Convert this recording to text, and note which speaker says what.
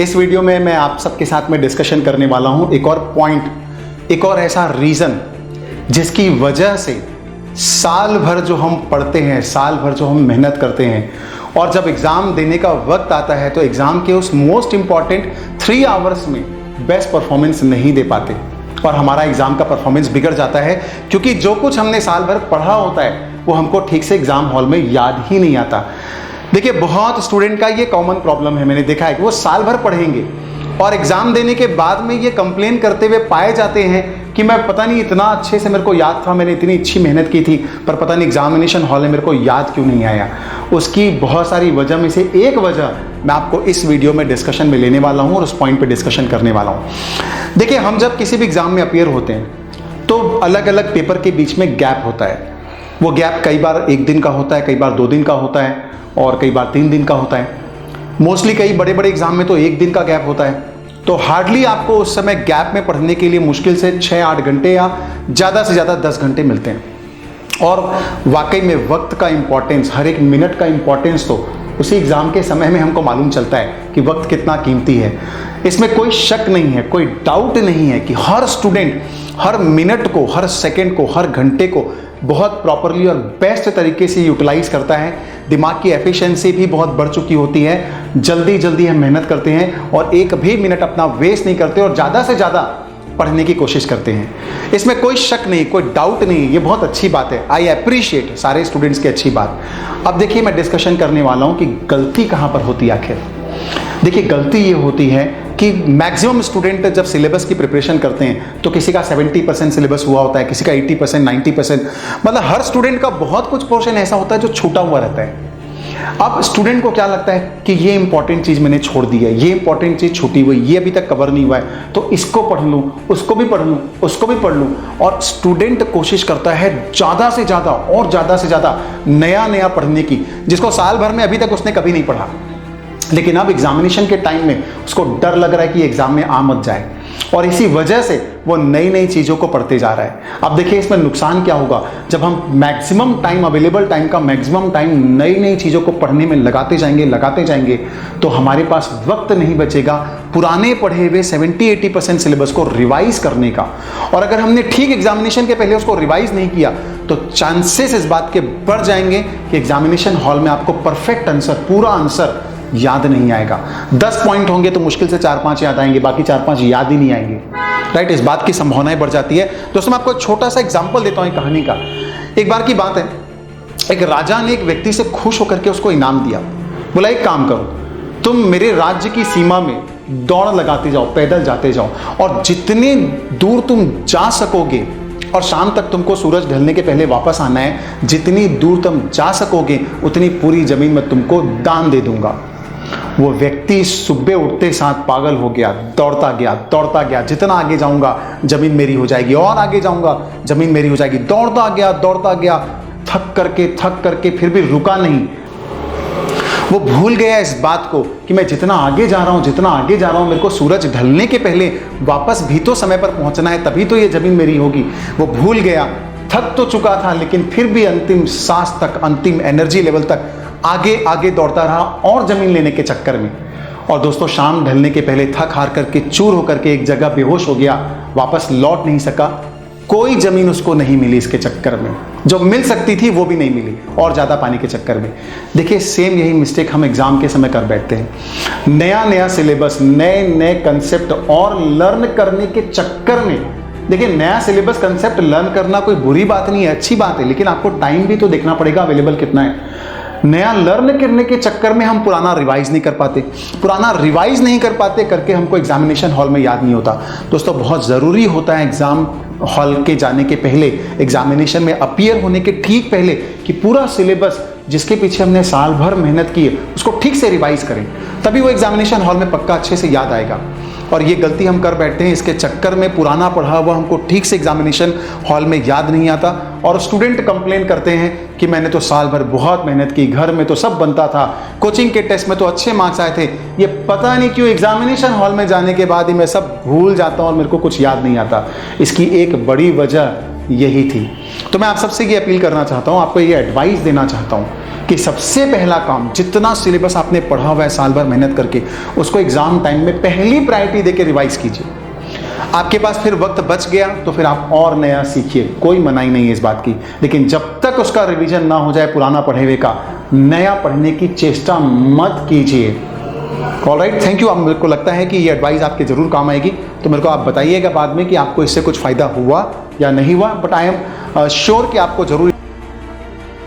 Speaker 1: इस वीडियो में मैं आप सबके साथ में डिस्कशन करने वाला हूं एक और पॉइंट, एक और ऐसा रीज़न जिसकी वजह से साल भर जो हम पढ़ते हैं, साल भर जो हम मेहनत करते हैं और जब एग्ज़ाम देने का वक्त आता है तो एग्ज़ाम के उस मोस्ट इम्पॉर्टेंट 3 आवर्स में बेस्ट परफॉर्मेंस नहीं दे पाते और हमारा एग्ज़ाम का परफॉर्मेंस बिगड़ जाता है, क्योंकि जो कुछ हमने साल भर पढ़ा होता है वो हमको ठीक से एग्ज़ाम हॉल में याद ही नहीं आता। देखिए, बहुत स्टूडेंट का ये कॉमन प्रॉब्लम है, मैंने देखा है कि वो साल भर पढ़ेंगे और एग्ज़ाम देने के बाद में ये कंप्लेन करते हुए पाए जाते हैं कि मैं पता नहीं इतना अच्छे से मेरे को याद था, मैंने इतनी अच्छी मेहनत की थी, पर पता नहीं एग्जामिनेशन हॉल में मेरे को याद क्यों नहीं आया। उसकी बहुत सारी वजह में से एक वजह मैं आपको इस वीडियो में डिस्कशन में लेने वाला हूँ और उस पॉइंट पे डिस्कशन करने वाला हूँ। देखिए, हम जब किसी भी एग्ज़ाम में अपीयर होते हैं तो अलग अलग पेपर के बीच में गैप होता है। वो गैप कई बार 1 दिन का होता है, कई बार 2 दिन का होता है और कई बार 3 दिन का होता है। मोस्टली कई बड़े बड़े एग्ज़ाम में तो 1 दिन का गैप होता है। तो हार्डली आपको उस समय गैप में पढ़ने के लिए मुश्किल से 6-8 घंटे या ज़्यादा से ज़्यादा 10 घंटे मिलते हैं। और वाकई में वक्त का इम्पोर्टेंस, हर एक मिनट का इम्पोर्टेंस तो उसी एग्ज़ाम के समय में हमको मालूम चलता है कि वक्त कितना कीमती है। इसमें कोई शक नहीं है, कोई डाउट नहीं है कि हर स्टूडेंट हर मिनट को, हर सेकंड को, हर घंटे को बहुत प्रॉपरली और बेस्ट तरीके से यूटिलाइज करता है। दिमाग की एफिशिएंसी भी बहुत बढ़ चुकी होती है, जल्दी जल्दी हम मेहनत करते हैं और एक भी मिनट अपना वेस्ट नहीं करते और ज़्यादा से ज़्यादा पढ़ने की कोशिश करते हैं। इसमें कोई शक नहीं, कोई डाउट नहीं, ये बहुत अच्छी बात है। आई अप्रिशिएट सारे स्टूडेंट्स की अच्छी बात। अब देखिए, मैं डिस्कशन करने वाला हूँ कि गलती कहाँ पर होती है आखिर। देखिए, गलती ये होती है कि मैक्सिमम स्टूडेंट जब सिलेबस की प्रिपरेशन करते हैं तो किसी का 70% सिलेबस हुआ होता है, किसी का 80%, 90%, मतलब हर स्टूडेंट का बहुत कुछ पोर्शन ऐसा होता है जो छूटा हुआ रहता है। अब स्टूडेंट को क्या लगता है कि ये इंपॉर्टेंट चीज़ मैंने छोड़ दी है, ये इंपॉर्टेंट चीज़ छूटी हुई, ये अभी तक कवर नहीं हुआ है, तो इसको पढ़ लूँ, उसको भी पढ़ लूँ, उसको भी पढ़ लूँ। और स्टूडेंट कोशिश करता है ज़्यादा से ज़्यादा और ज़्यादा से ज़्यादा नया नया पढ़ने की, जिसको साल भर में अभी तक उसने कभी नहीं पढ़ा। लेकिन अब एग्जामिनेशन के टाइम में उसको डर लग रहा है कि एग्जाम में आ मत जाए और इसी वजह से वो नई नई चीज़ों को पढ़ते जा रहा है। अब देखिए, इसमें नुकसान क्या होगा जब हम मैक्सिमम टाइम, अवेलेबल टाइम का मैक्सिमम टाइम नई नई चीज़ों को पढ़ने में लगाते जाएंगे तो हमारे पास वक्त नहीं बचेगा पुराने पढ़े हुए 70-80% सिलेबस को रिवाइज करने का। और अगर हमने ठीक एग्जामिनेशन के पहले उसको रिवाइज नहीं किया तो चांसेस इस बात के बढ़ जाएंगे कि एग्जामिनेशन हॉल में आपको परफेक्ट आंसर, पूरा आंसर याद नहीं आएगा। 10 पॉइंट होंगे तो मुश्किल से 4-5 याद आएंगे, बाकी 4-5 याद ही नहीं आएंगे। राइट, इस बात की संभावनाएं बढ़ जाती है। दोस्तों, मैं आपको एक छोटा सा एग्जांपल देता हूं कहानी का। एक बार की बात है, एक राजा ने एक व्यक्ति से खुश होकर के उसको इनाम दिया। बोला, एक काम करो, तुम मेरे राज्य की सीमा में दौड़ लगाते जाओ, पैदल जाते जाओ और जितने दूर तुम जा सकोगे और शाम तक तुमको सूरज ढलने के पहले वापस आना है, जितनी दूर तुम जा सकोगे उतनी पूरी जमीन में तुमको दान दे दूंगा। वो व्यक्ति सुबह उठते साथ पागल हो गया, दौड़ता गया, जितना आगे जाऊंगा जमीन मेरी हो जाएगी और आगे जाऊंगा जमीन मेरी हो जाएगी। दौड़ता गया, थक करके फिर भी रुका नहीं। वो भूल गया इस बात को कि मैं जितना आगे जा रहा हूं मेरे को सूरज ढलने के पहले वापस भी तो समय पर पहुंचना है, तभी तो ये जमीन मेरी होगी। वो भूल गया, थक तो चुका था लेकिन फिर भी अंतिम सांस तक, अंतिम एनर्जी लेवल तक आगे दौड़ता रहा और जमीन लेने के चक्कर में। और दोस्तों, शाम ढलने के पहले थक हार करके, चूर होकर के एक जगह बेहोश हो गया, वापस लौट नहीं सका। कोई जमीन उसको नहीं मिली इसके चक्कर में, जो मिल सकती थी वो भी नहीं मिली और ज़्यादा पानी के चक्कर में। देखिए, सेम यही मिस्टेक हम एग्जाम के समय कर बैठते हैं। नया सिलेबस, नए कंसेप्ट और लर्न करने के चक्कर में, देखिए, नया सिलेबस, कंसेप्ट लर्न करना कोई बुरी बात नहीं है, अच्छी बात है, लेकिन आपको टाइम भी तो देखना पड़ेगा अवेलेबल कितना है। नया लर्न करने के चक्कर में हम पुराना रिवाइज नहीं कर पाते, करके हमको एग्जामिनेशन हॉल में याद नहीं होता। दोस्तों, बहुत ज़रूरी होता है एग्ज़ाम हॉल के जाने के पहले, एग्जामिनेशन में अपीयर होने के ठीक पहले, कि पूरा सिलेबस जिसके पीछे हमने साल भर मेहनत की है उसको ठीक से रिवाइज करें, तभी वो एग्जामिनेशन हॉल में पक्का अच्छे से याद आएगा। और ये गलती हम कर बैठते हैं, इसके चक्कर में पुराना पढ़ा हुआ हमको ठीक से एग्जामिनेशन हॉल में याद नहीं आता और स्टूडेंट कंप्लेन करते हैं कि मैंने तो साल भर बहुत मेहनत की, घर में तो सब बनता था, कोचिंग के टेस्ट में तो अच्छे मार्क्स आए थे, ये पता नहीं क्यों एग्जामिनेशन हॉल में जाने के बाद ही मैं सब भूल जाता हूँ और मेरे को कुछ याद नहीं आता। इसकी एक बड़ी वजह यही थी। तो मैं आप सबसे ये अपील करना चाहता हूँ, आपको ये एडवाइस देना चाहता हूँ कि सबसे पहला काम, जितना सिलेबस आपने पढ़ा हुआ है साल भर मेहनत करके, उसको एग्जाम टाइम में पहली प्रायोरिटी देके रिवाइज कीजिए। आपके पास फिर वक्त बच गया तो फिर आप और नया सीखिए, कोई मनाही नहीं है इस बात की, लेकिन जब तक उसका रिवीजन ना हो जाए पुराना पढ़े हुए का, नया पढ़ने की चेष्टा मत कीजिए। Alright, thank you. मेरे को लगता है कि ये एडवाइस आपके जरूर काम आएगी, तो मेरे को आप बताइएगा बाद में कि आपको इससे कुछ फायदा हुआ या नहीं हुआ, बट आई एम श्योर कि आपको जरूर